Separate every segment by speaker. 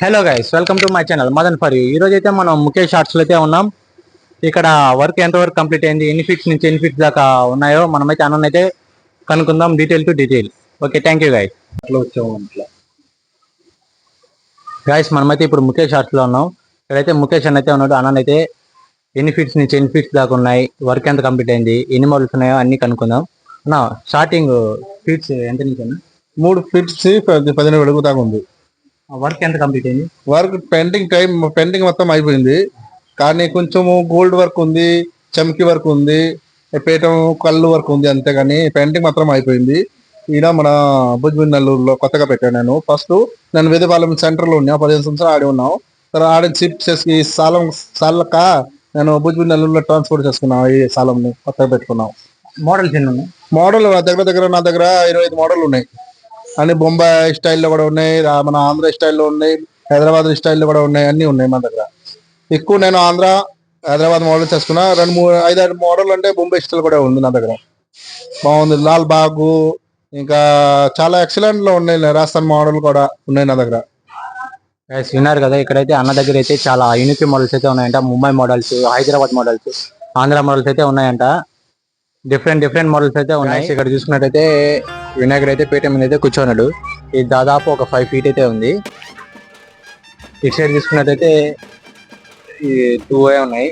Speaker 1: Hello guys, welcome to my channel Madan for you. ఈ రోజు అయితే మనం ముఖేష్ షార్ట్స్ లో అయితే ఉన్నాం. ఇక్కడ వర్క్ ఎంత వరకు కంప్లీట్ అయింది, ఎన్ని ఫీట్స్ నుంచి ఎన్ని ఫీట్స్ దాకా ఉన్నాయో మనమైతే అన్న అయితే కనుక్కుందాం detail to detail. Okay, thank you guys. అట్లా వచ్చాము అట్లా గైస్, మనమైతే ఇప్పుడు ముఖేష్ షార్ట్స్ లో ఉన్నాం. ఇక్కడైతే ముఖేష్ అని అయితే ఉన్నాడు. అన్న అయితే ఎన్ని ఫీట్స్ నుంచి ఎన్ని ఫీట్స్ దాకా ఉన్నాయి, వర్క్ ఎంత కంప్లీట్ అయింది, ఎన్ని మోడల్స్ ఉన్నాయో అన్ని కనుక్కుందాం. అన్న స్టార్టింగ్ ఫీట్స్ ఎంత నుంచి అన్న?
Speaker 2: 3 ఫీట్స్ 15 అడుగు దాకా ఉంది.
Speaker 1: వర్క్ ఎంత కంప్లీట్ అయింది?
Speaker 2: వర్క్ పెయింటింగ్ మొత్తం అయిపోయింది. కానీ కొంచెము గోల్డ్ వర్క్ ఉంది, చమ్కీ వర్క్ ఉంది, పీఠం కళ్ళు వర్క్ ఉంది. అంతేగాని పెయింటింగ్ మాత్రం అయిపోయింది. ఈయన మన భుజ్బిన్నెల్లూరులో కొత్తగా పెట్టాను. నేను వేదపాలెం సెంటర్ లో ఉన్నా, 15 సంవత్సరాలు ఆడి ఉన్నాం. తర్వాత ఆడి షిఫ్ట్ చేసి సాలక నేను భుజ్బిన్నెల్లూరులో ట్రాన్స్పోర్ట్ చేసుకున్నాను. ఈ సాలంని కొత్తగా పెట్టుకున్నాం.
Speaker 1: మోడల్స్ ఎన్ని ఉన్నాయి?
Speaker 2: మోడల్ నా దగ్గర 25 మోడల్ ఉన్నాయి. అన్ని బొంబాయి స్టైల్లో కూడా ఉన్నాయి, మన ఆంధ్ర స్టైల్లో ఉన్నాయి, హైదరాబాద్ స్టైల్లో కూడా ఉన్నాయి. అన్ని ఉన్నాయి మన దగ్గర. ఎక్కువ నేను ఆంధ్ర హైదరాబాద్ మోడల్ చేసుకున్నా. 5-6 మోడల్ అంటే బొంబాయి స్టైల్ కూడా ఉంది నా దగ్గర. బాగుంది. లాల్ బాగు ఇంకా చాలా ఎక్సలెంట్ లో ఉన్నాయి. రాజస్థాన్ మోడల్ కూడా ఉన్నాయి నా దగ్గర.
Speaker 1: విన్నారు కదా, ఇక్కడైతే అన్న దగ్గర అయితే చాలా యూనిక్ మోడల్స్ అయితే ఉన్నాయంట. Mumbai models, Hyderabad models, Andhra models అయితే ఉన్నాయంట. డిఫరెంట్ మోడల్స్ అయితే ఉన్నాయి. ఇక్కడ చూసుకున్నట్టయితే వినాయకుడు అయితే పీఠం మీద అయితే కూర్చున్నాడు. ఇది దాదాపు ఒక 5 feet అయితే ఉంది. ఇటు సైడ్ చూసుకున్నట్టయితే ఈ 2 ఉన్నాయి.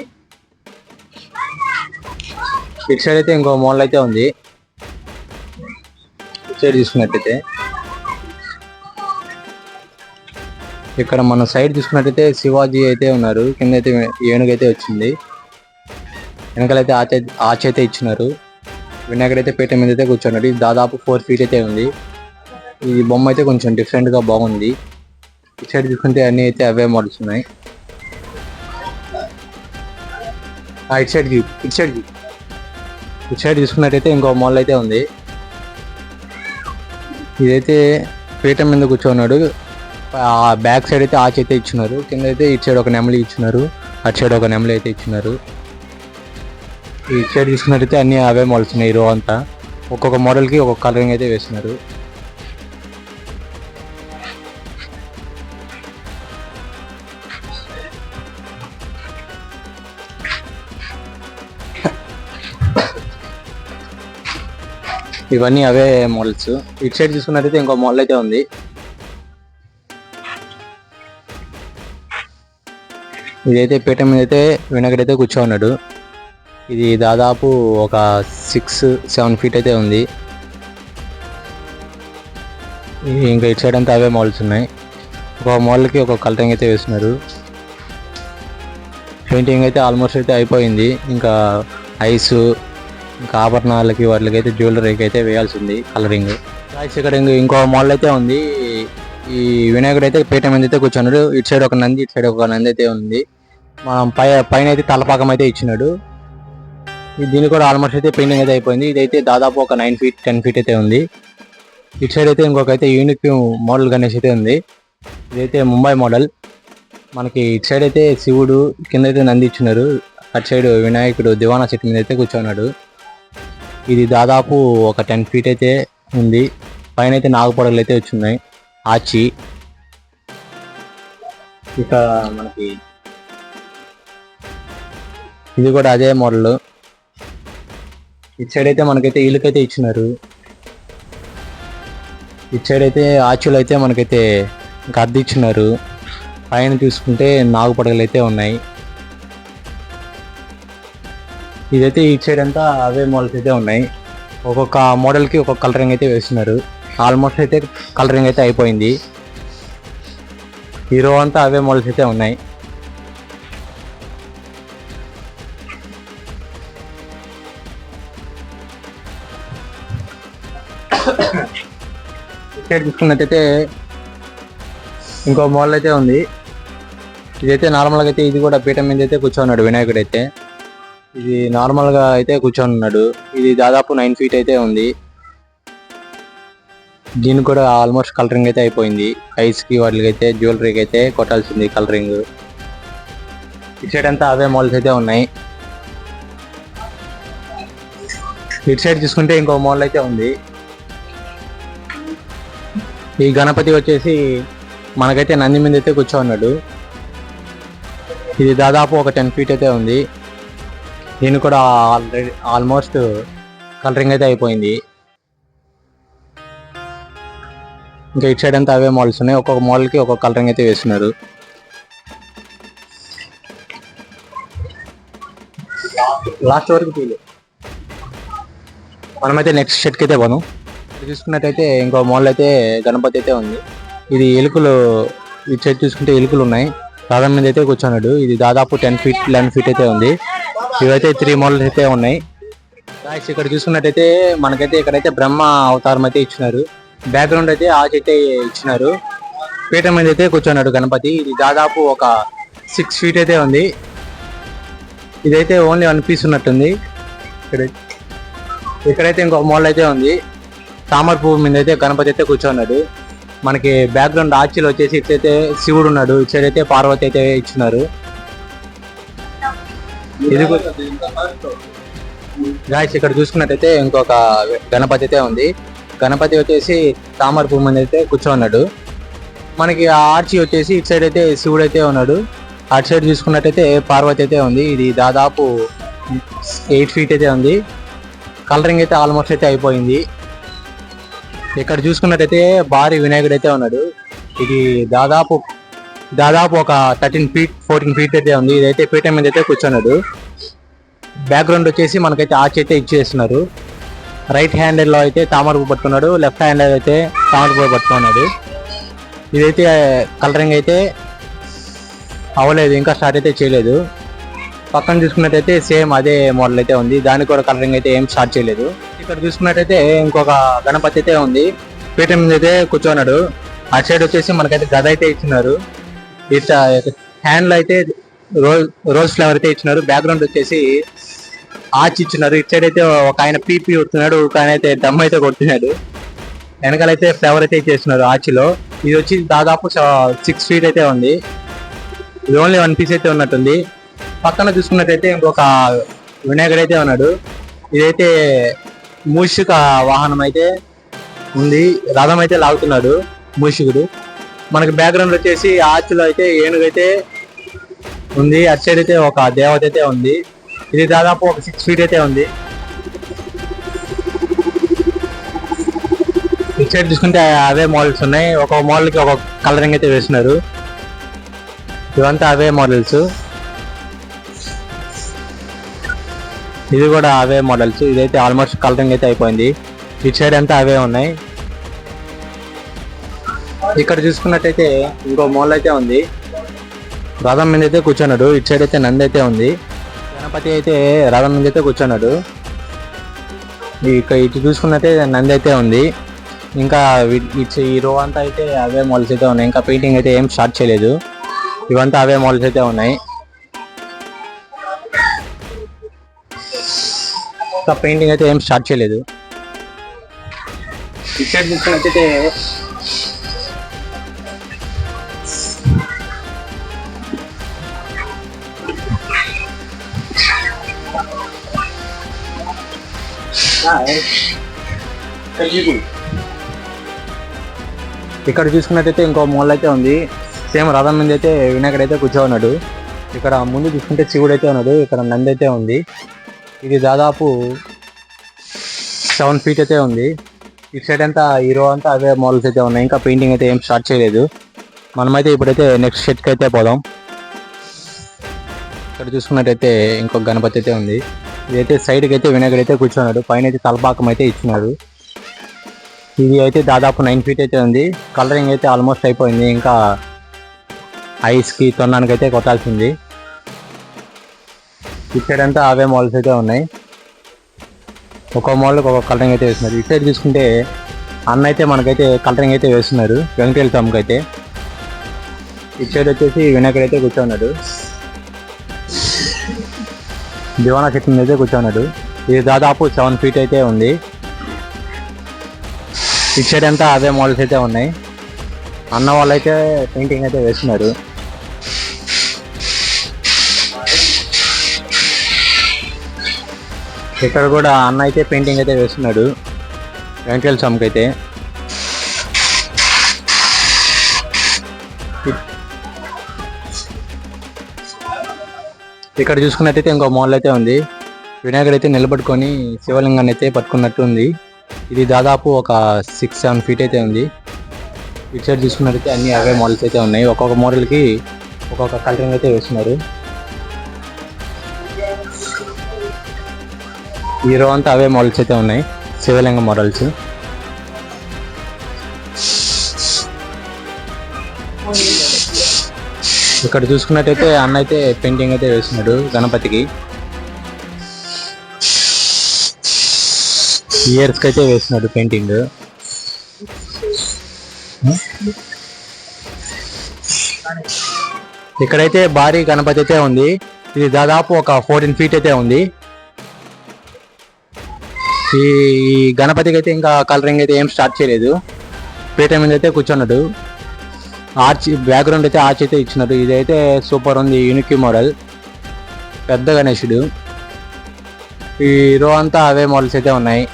Speaker 1: ఇటు సైడ్ అయితే ఇంకో మోడల్ అయితే ఉంది. ఇటు సైడ్ చూసుకున్నట్టయితే ఇక్కడ మన సైడ్ చూసుకున్నట్టయితే శివాజీ అయితే ఉన్నారు. కింద అయితే ఏనుగు అయితే వచ్చింది. వెనకాలైతే ఆచి అయితే ఇచ్చినారు. వినాయకుడు అయితే పీఠం మీద అయితే కూర్చున్నాడు. ఇది దాదాపు 4 feet అయితే ఉంది. ఈ బొమ్మ అయితే కొంచెం డిఫరెంట్ గా బాగుంది. ఇటు సైడ్ చూసుకుంటే అన్ని అయితే అవే మోడల్స్ ఉన్నాయి. ఇటు సైడ్ చూసుకున్నట్టయితే ఇంకో మోడల్ అయితే ఉంది. ఇదైతే పీఠం మీద కూర్చున్నాడు. బ్యాక్ సైడ్ అయితే ఆచి అయితే ఇచ్చినారు. కింద అయితే ఇటు సైడ్ ఒక నెమలి ఇచ్చినారు, అటు సైడ్ ఒక నెమలి అయితే ఇచ్చినారు. ఈ సైడ్ చూసుకున్నట్టయితే అన్ని అవే మోడల్స్ ఉన్నాయి. ఈ రో అంతా ఒక్కొక్క మోడల్ కి ఒక్కొక్క కలరింగ్ అయితే వేస్తున్నారు. ఇవన్నీ అవే మోడల్స్. ఇటు సైడ్ చూసుకున్నట్టయితే ఇంకో మోడల్ అయితే ఉంది. ఇదైతే పీఠం మీద అయితే వినాయకుడు అయితే కూర్చోన్నాడు. ఇది దాదాపు ఒక 6-7 feet అయితే ఉంది. ఇంకా ఇటు సైడ్ అంతా అవే మోడల్స్ ఉన్నాయి. ఒక మోడల్కి ఒక కలరింగ్ అయితే వేస్తున్నారు. పెయింటింగ్ అయితే ఆల్మోస్ట్ అయితే అయిపోయింది. ఇంకా ఐస్, ఇంకా ఆభరణాలకి వాటికి అయితే జ్యువెలరీకి అయితే వేయాల్సింది కలరింగ్. ఇక్కడ ఇంకో మోడల్ అయితే ఉంది. ఈ వినాయకుడు అయితే పీఠం మీద అయితే కూర్చున్నాడు. ఇటు సైడ్ ఒక నంది, ఇటు సైడ్ ఒక నంది అయితే ఉంది. మనం పైన అయితే తలపాకం అయితే ఇచ్చినాడు. దీన్ని కూడా ఆల్మోస్ట్ అయితే పెయింటింగ్ అయితే అయిపోయింది. ఇదైతే దాదాపు ఒక 9 feet 10 feet అయితే ఉంది. ఇటు సైడ్ అయితే ఇంకొక అయితే యూనిక్ మోడల్ గణేష్ అయితే ఉంది. ఇదైతే ముంబై మోడల్. మనకి ఇటు సైడ్ అయితే శివుడు, కింద అయితే నంది ఇచ్చినారు. అటు సైడ్ వినాయకుడు దివానా చెట్టు మీద అయితే కూర్చున్నాడు. ఇది దాదాపు ఒక 10 feet అయితే ఉంది. పైన అయితే నాగపొడగలు అయితే వచ్చున్నాయి, ఆచి. ఇక మనకి ఇది కూడా అదే మోడల్. ఇటు సైడ్ అయితే మనకైతే ఇళ్ళకైతే ఇచ్చినారు. ఇటు సైడ్ అయితే ఆచులు అయితే మనకైతే గద్ద ఇచ్చినారు. పైన చూసుకుంటే నాగుపడగలు అయితే ఉన్నాయి. ఇదైతే ఇటు సైడ్ అంతా అవే మోడల్స్ అయితే ఉన్నాయి. ఒక్కొక్క మోడల్కి ఒక్కొక్క కలరింగ్ అయితే వేస్తున్నారు. ఆల్మోస్ట్ అయితే కలరింగ్ అయితే అయిపోయింది. హీరో అంతా అవే మోడల్స్ అయితే ఉన్నాయి. సైడ్ చూసుకున్నట్టయితే ఇంకో మోడల్ అయితే ఉంది. ఇదైతే నార్మల్గా అయితే ఇది కూడా పీఠం మీద అయితే కూర్చోన్నాడు వినాయకుడు అయితే. ఇది నార్మల్గా అయితే కూర్చొని ఉన్నాడు. ఇది దాదాపు 9 feet అయితే ఉంది. దీనికి కూడా ఆల్మోస్ట్ కలరింగ్ అయితే అయిపోయింది. ఐస్కి వాటికి అయితే జ్యువెలరీకి అయితే కొట్టాల్సింది కలరింగ్. ఇటు సైడ్ అంతా అవే మోడల్స్ అయితే ఉన్నాయి. ఇటు సైడ్ చూసుకుంటే ఇంకో మోడల్ అయితే ఉంది. ఈ గణపతి వచ్చేసి మనకైతే నంది మీద అయితే కూర్చోన్నాడు. ఇది దాదాపు ఒక 10 feet అయితే ఉంది. దీన్ని కూడా ఆల్మోస్ట్ కలరింగ్ అయితే అయిపోయింది. ఇంకా ఇటు సైడ్ అంతా అవే మోడల్స్ ఉన్నాయి. ఒక్కొక్క మోడల్కి ఒక్కొక్క కలరింగ్ అయితే వేస్తున్నారు. లాస్ట్ వరకు తీయలేదు. మనమైతే నెక్స్ట్ షెడ్కి అయితే పోను. చూసుకున్నట్టయితే ఇంకో మోడల్ అయితే గణపతి అయితే ఉంది. ఇది ఎలుకలు, ఈ చెట్టు చూసుకుంటే ఎలుకలు ఉన్నాయి. రథం మీద అయితే కూర్చున్నాడు. ఇది దాదాపు 10 feet 11 feet అయితే ఉంది. ఇవైతే 3 మోడల్స్ అయితే ఉన్నాయి. ఇక్కడ చూసుకున్నట్టయితే మనకైతే ఇక్కడైతే బ్రహ్మ అవతారం అయితే ఇచ్చినారు. బ్యాక్గ్రౌండ్ అయితే ఆ చెట్టు ఇచ్చినారు. పీఠం మీద అయితే కూర్చున్నాడు గణపతి. ఇది దాదాపు ఒక 6 feet అయితే ఉంది. ఇదైతే ఓన్లీ 1 piece ఉన్నట్టుంది. ఇక్కడైతే ఇంకొక మోడల్ అయితే ఉంది. తామర పువ్వు మీద అయితే గణపతి అయితే కూర్చున్నాడు. మనకి బ్యాక్గ్రౌండ్ ఆర్చిలో వచ్చేసి ఇట్లయితే శివుడు ఉన్నాడు. ఇటు సైడ్ అయితే పార్వతి అయితే ఇచ్చినారు. ఇది గాయస్ ఇక్కడ చూసుకున్నట్టయితే ఇంకొక గణపతి అయితే ఉంది. గణపతి వచ్చేసి తామర పువ్వు మీద అయితే కూర్చోన్నాడు. మనకి ఆ ఆర్చి వచ్చేసి ఇటు సైడ్ అయితే శివుడు అయితే ఉన్నాడు. అటు సైడ్ చూసుకున్నట్టయితే పార్వతి అయితే ఉంది. ఇది దాదాపు 8 feet అయితే ఉంది. కలరింగ్ అయితే ఆల్మోస్ట్ అయితే అయిపోయింది. ఇక్కడ చూసుకున్నట్టయితే భారీ వినాయకుడు అయితే ఉన్నాడు. ఇది దాదాపు ఒక 13 feet 14 feet అయితే ఉంది. ఇదైతే పీఠం మీద అయితే కూర్చున్నాడు. బ్యాక్గ్రౌండ్ వచ్చేసి మనకైతే ఆర్చ్ అయితే ఇచ్చేస్తున్నారు. రైట్ హ్యాండ్ లో అయితే తామర పువ్వు పట్టుకున్నాడు. లెఫ్ట్ హ్యాండ్ అయితే తామర పువ్వు పట్టుకున్నాడు. ఇదైతే కలరింగ్ అయితే అవ్వలేదు, ఇంకా స్టార్ట్ అయితే చేయలేదు. పక్కన చూసుకున్నట్టయితే సేమ్ అదే మోడల్ అయితే ఉంది. దానికి కూడా కలరింగ్ అయితే ఏం స్టార్ట్ చేయలేదు. ఇక్కడ చూసుకున్నట్టయితే ఇంకొక గణపతి అయితే ఉంది. పీఠం మీద అయితే కూర్చున్నాడు. అటు సైడ్ వచ్చేసి మనకైతే గద అయితే ఇచ్చినారు. ఇట్లా హ్యాండ్ లో అయితే రోజ్ ఫ్లవర్ అయితే ఇచ్చినారు. బ్యాక్గ్రౌండ్ వచ్చేసి ఆర్చ్ ఇచ్చినారు. ఇటు సైడ్ అయితే ఒక ఆయన పీపీ కొడుతున్నాడు, ఒక ఆయన అయితే డమ్ అయితే కొడుతున్నాడు. వెనకాలైతే ఫ్లవర్ అయితే ఇచ్చేస్తున్నారు ఆర్చిలో. ఇది వచ్చి దాదాపు 6 feet అయితే ఉంది. ఇది ఓన్లీ 1 piece అయితే ఉన్నట్టుంది. పక్కన చూసుకున్నట్టయితే ఇంకొక వినాయకుడు అయితే ఉన్నాడు. ఇదైతే మూషిక వాహనం అయితే ఉంది. రథం అయితే లాగుతున్నాడు మూషికుడు. మనకి బ్యాక్గ్రౌండ్ వచ్చేసి ఆర్చిలో అయితే ఏనుగు అయితే ఉంది. అటు సైడ్ అయితే ఒక దేవత అయితే ఉంది. ఇది దాదాపు ఒక 6 feet అయితే ఉంది. ఇటు సైడ్ చూసుకుంటే అవే మోడల్స్ ఉన్నాయి. ఒక మోడల్ కి ఒక కలరింగ్ అయితే వేస్తున్నారు. ఇవంతా అవే మోడల్స్. ఇది కూడా అవే మోడల్స్. ఇదైతే ఆల్మోస్ట్ కలరింగ్ అయితే అయిపోయింది. ఇటు సైడ్ అంతా అవే ఉన్నాయి. ఇక్కడ చూసుకున్నట్టయితే ఇంకో మోడల్ అయితే ఉంది. రథం మీద అయితే కూర్చున్నాడు. ఇటు సైడ్ అయితే నంది అయితే ఉంది. గణపతి అయితే రథం మీద అయితే కూర్చున్నాడు. ఇక్కడ ఇటు చూసుకున్నట్టే నంది అయితే ఉంది. ఇంకా ఈ రో అంతా అయితే అవే మోడల్స్ అయితే ఉన్నాయి. ఇంకా పెయింటింగ్ అయితే ఏం స్టార్ట్ చేయలేదు. ఇవంతా అవే మోడల్స్ అయితే ఉన్నాయి. ఇంకా పెయింటింగ్ అయితే ఏం స్టార్ట్ చేయలేదు. ఇక్కడ చూసుకున్నట్టయితే ఇక్కడ చూసుకున్నట్టయితే ఇంకో మోడల్ అయితే ఉంది. సేమ్ రథం మీద అయితే వినాయకుడు అయితే కూర్చోన్నాడు. ఇక్కడ ముందు చూసుకుంటే శివుడు అయితే ఉన్నాడు. ఇక్కడ నంది అయితే ఉంది. ఇది దాదాపు 7 feet అయితే ఉంది. ఇటు సైడ్ అంతా హీరో అంతా అవే మోడల్స్ అయితే ఉన్నాయి. ఇంకా పెయింటింగ్ అయితే ఏం స్టార్ట్ చేయలేదు. మనమైతే ఇప్పుడైతే నెక్స్ట్ షెడ్కి అయితే పోదాం. ఇక్కడ చూసుకున్నట్టయితే ఇంకొక గణపతి అయితే ఉంది. ఇదైతే సైడ్కి అయితే వినాయకుడు అయితే కూర్చున్నాడు. పైన అయితే తలపాకం అయితే ఇచ్చినాడు. ఇది అయితే దాదాపు 9 feet అయితే ఉంది. కలరింగ్ అయితే ఆల్మోస్ట్ అయిపోయింది. ఇంకా ఐస్కి తొన్నానికి అయితే కొట్టాల్సింది. ఇటు సైడ్ అంతా అవే మోడల్స్ అయితే ఉన్నాయి. ఒక్కొక్క మోడల్కి ఒక్కొక్క కలరింగ్ అయితే వేస్తున్నారు. ఇటు సైడ్ చూసుకుంటే అన్న అయితే మనకైతే కలరింగ్ అయితే వేస్తున్నారు వెంకటేశ్వర స్వామికి అయితే. ఇటు సైడ్ వచ్చేసి వినాయకుడు అయితే కూర్చున్నాడు. దివానా చెట్టు మీద అయితే కూర్చున్నాడు. ఇది దాదాపు 7 feet అయితే ఉంది. ఇటు సైడ్ అంతా అవే మోడల్స్ అయితే ఉన్నాయి. అన్న వాళ్ళు అయితే పెయింటింగ్ అయితే వేస్తున్నారు. ఇక్కడ కూడా అన్న అయితే పెయింటింగ్ అయితే వేస్తున్నాడు వెంకటేశ్వర స్వామికి అయితే. ఇక్కడ చూసుకున్నట్టయితే ఇంకో మోడల్ అయితే ఉంది. వినాయకుడు అయితే నిలబడుకొని శివలింగాన్ని అయితే పట్టుకున్నట్టు ఉంది. ఇది దాదాపు ఒక 6-7 ఫీట్ అయితే ఉంది. ఇటు సైడ్ చూసుకున్నట్టయితే అన్ని అవే మోడల్స్ అయితే ఉన్నాయి. ఒక్కొక్క మోడల్కి ఒక్కొక్క కలరింగ్ అయితే వేస్తున్నారు. ఈ రో అంతా అవే మోడల్స్ అయితే ఉన్నాయి, శివలింగ మోడల్స్. ఇక్కడ చూసుకున్నట్టయితే అన్న అయితే పెయింటింగ్ అయితే వేస్తున్నాడు గణపతికి. ఇయర్స్కి అయితే వేస్తున్నాడు పెయింటింగ్. ఇక్కడైతే భారీ గణపతి అయితే ఉంది. ఇది దాదాపు ఒక 14 ఫీట్ అయితే ఉంది. ఈ గణపతికి అయితే ఇంకా కలరింగ్ అయితే ఏం స్టార్ట్ చేయలేదు. పీట మీద అయితే కూర్చున్నాడు. ఆర్చ్ బ్యాక్గ్రౌండ్ అయితే ఆర్చ్ అయితే ఇచ్చినాడు. ఇదైతే సూపర్ ఉంది, యూనిక్ మోడల్, పెద్ద గణేశుడు. ఈ రో అంతా అవే మోడల్స్ అయితే ఉన్నాయి.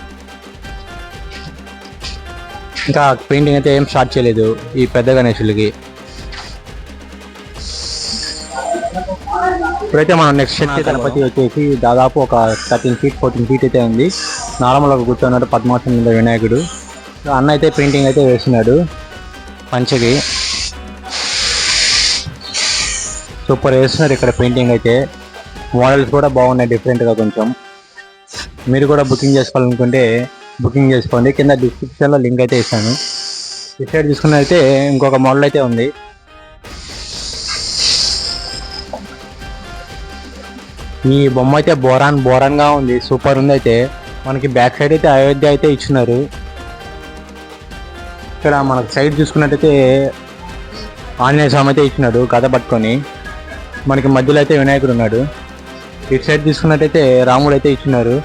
Speaker 1: ఇంకా పెయింటింగ్ అయితే ఏం స్టార్ట్ చేయలేదు ఈ పెద్ద గణేశులకి. ఇప్పుడైతే మనం నెక్స్ట్ శక్తి గణపతి వచ్చేసి దాదాపు ఒక 13 ఫీట్ 14 ఫీట్ అయితే ఉంది. నార్మల్గా కూర్చున్నాడు పద్మాసనం మీద వినాయకుడు. అన్న అయితే పెయింటింగ్ అయితే వేస్తున్నాడు పంచకి. సూపర్ వేస్తున్నారు ఇక్కడ పెయింటింగ్ అయితే. మోడల్స్ కూడా బాగున్నాయి డిఫరెంట్గా కొంచెం. మీరు కూడా బుకింగ్ చేసుకోవాలనుకుంటే బుకింగ్ చేసుకోండి. కింద డిస్క్రిప్షన్లో లింక్ అయితే ఇస్తాను. ఇటు సైడ్ చూసుకున్నైతే ఇంకొక మోడల్ అయితే ఉంది. ఈ బొమ్మ అయితే బోరాన్గా ఉంది, సూపర్ ఉంది. అయితే మనకి బ్యాక్ సైడ్ అయితే అయోధ్య అయితే ఇచ్చినారు. ఇక్కడ మనకు సైడ్ చూసుకున్నట్టయితే ఆంజనేయ స్వామి అయితే ఇచ్చినాడు గద పట్టుకొని. మనకి మధ్యలో అయితే వినాయకుడు ఉన్నాడు. ఇటు సైడ్ తీసుకున్నట్టయితే రాముడు అయితే ఇచ్చినారు.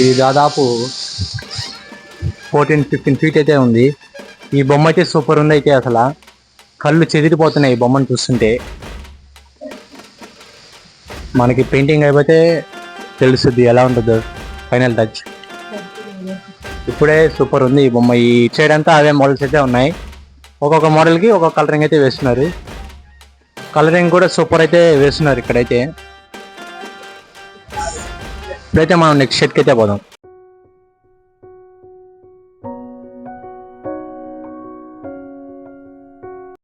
Speaker 1: ఇది దాదాపు 14-15 ఫీట్ అయితే ఉంది. ఈ బొమ్మ అయితే సూపర్ ఉంది. అయితే అసలు కళ్ళు చెదిరిపోతున్నాయి ఈ బొమ్మను చూస్తుంటే. మనకి పెయింటింగ్ అయిపోతే తెలుస్తుంది ఎలా ఉంటుందో ఫైనల్ టచ్. ఇప్పుడే సూపర్ ఉంది ఈ బొమ్మ. ఈ సైడ్ అంతా అవే మోడల్స్ అయితే ఉన్నాయి. ఒక్కొక్క మోడల్కి ఒక్కొక్క కలరింగ్ అయితే వేస్తున్నారు. కలరింగ్ కూడా సూపర్ అయితే వేస్తున్నారు ఇక్కడైతే. ఇప్పుడైతే మనం నెక్స్ట్ షెడ్కి అయితే పోదాం.